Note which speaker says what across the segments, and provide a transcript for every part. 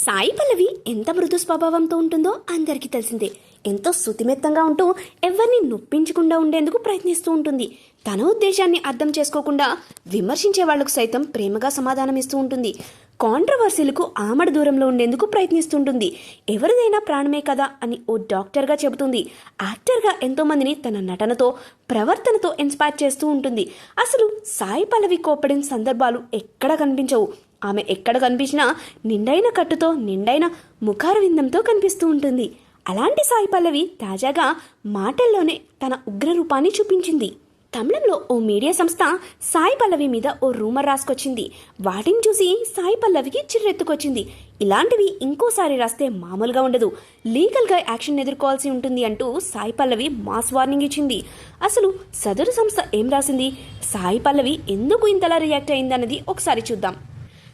Speaker 1: సాయి పల్లవి ఎంత మృదు స్వభావంతో ఉంటుందో అందరికీ తెలిసిందే. ఎంతో శుతిమెత్తంగా ఉంటూ ఎవరిని నొప్పించకుండా ఉండేందుకు ప్రయత్నిస్తూ ఉంటుంది. తన ఉద్దేశాన్ని అర్థం చేసుకోకుండా విమర్శించే వాళ్లకు సైతం ప్రేమగా సమాధానం ఇస్తూ ఉంటుంది. కాంట్రవర్సీలకు ఆమడ దూరంలో ఉండేందుకు ప్రయత్నిస్తుంటుంది. ఎవరిదైనా ప్రాణమే కదా అని ఓ డాక్టర్గా చెబుతుంది. యాక్టర్గా ఎంతోమందిని తన నటనతో ప్రవర్తనతో ఇన్స్పైర్ చేస్తూ ఉంటుంది. అసలు సాయి పల్లవి కోప్పడిన సందర్భాలు ఎక్కడ కనిపించవు. ఆమె ఎక్కడ కనిపించినా నిండైన కట్టుతో నిండైన ముఖారవిందంతో కనిపిస్తూ ఉంటుంది. అలాంటి సాయి పల్లవి తాజాగా మాటల్లోనే తన ఉగ్ర రూపాన్ని చూపించింది. తమిళంలో ఓ మీడియా సంస్థ సాయి పల్లవి మీద ఓ రూమర్ రాసుకొచ్చింది. వాటిని చూసి సాయి పల్లవికి చిర్రెత్తుకొచ్చింది. ఇలాంటివి ఇంకోసారి రాస్తే మామూలుగా ఉండదు, లీగల్గా యాక్షన్ ఎదుర్కోవాల్సి ఉంటుంది అంటూ సాయి పల్లవి మాస్ వార్నింగ్ ఇచ్చింది. అసలు సదరు సంస్థ ఏం రాసింది, సాయి పల్లవి ఎందుకు ఇంతలా రియాక్ట్ అయిందన్నది ఒకసారి చూద్దాం.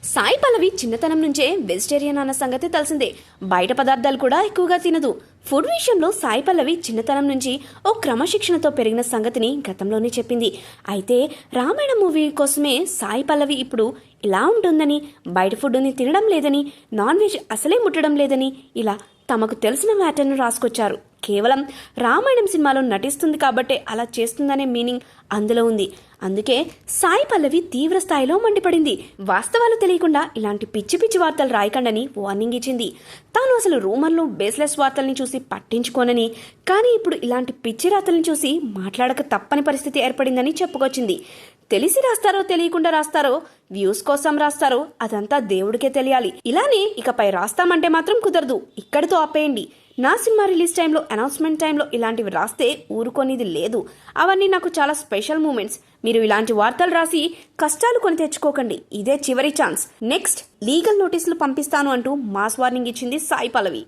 Speaker 1: సాయి పల్లవి చిన్నతనం నుంచే వెజిటేరియన్ అన్న సంగతి తెలిసిందే. బయట పదార్థాలు కూడా ఎక్కువగా తినదు. ఫుడ్ విషయంలో సాయి పల్లవి చిన్నతనం నుంచి ఓ క్రమశిక్షణతో పెరిగిన సంగతిని గతంలోనే చెప్పింది. అయితే రామాయణ మూవీ కోసమే సాయి పల్లవి ఇప్పుడు ఇలా ఉంటుందని, బయట ఫుడ్ని తినడం లేదని, నాన్ వెజ్ అసలే ముట్టడం లేదని ఇలా తమకు తెలిసిన మ్యాటర్ను రాసుకొచ్చారు. కేవలం రామాయణం సినిమాలో నటిస్తుంది కాబట్టే అలా చేస్తుందనే మీనింగ్ అందులో ఉంది. అందుకే సాయి పల్లవి తీవ్ర స్థాయిలో మండిపడింది. వాస్తవాలు తెలియకుండా ఇలాంటి పిచ్చి పిచ్చి వార్తలు రాయకండని వార్నింగ్ ఇచ్చింది. తాను అసలు రూమర్లు బేస్లెస్ వార్తల్ని చూసి పట్టించుకోనని, కానీ ఇప్పుడు ఇలాంటి పిచ్చి రాతల్ని చూసి మాట్లాడక తప్పని పరిస్థితి ఏర్పడిందని చెప్పుకొచ్చింది. తెలిసి రాస్తారో తెలియకుండా రాస్తారో, వ్యూస్ కోసం రాస్తారో అదంతా దేవుడికే తెలియాలి. ఇలానే ఇకపై రాస్తామంటే మాత్రం కుదరదు. ఇక్కడితో ఆపేయండి. నా సినిమా రిలీజ్ టైంలో, అనౌన్స్మెంట్ టైంలో ఇలాంటివి రాస్తే ఊరుకొనిది లేదు. అవన్నీ నాకు చాలా స్పెషల్ మూమెంట్స్. మీరు ఇలాంటి వార్తలు రాసి కష్టాలు కొని తెచ్చుకోకండి. ఇదే చివరి ఛాన్స్. నెక్స్ట్ లీగల్ నోటీసులు పంపిస్తాను అంటూ మాస్ వార్నింగ్ ఇచ్చింది సాయి పల్లవి.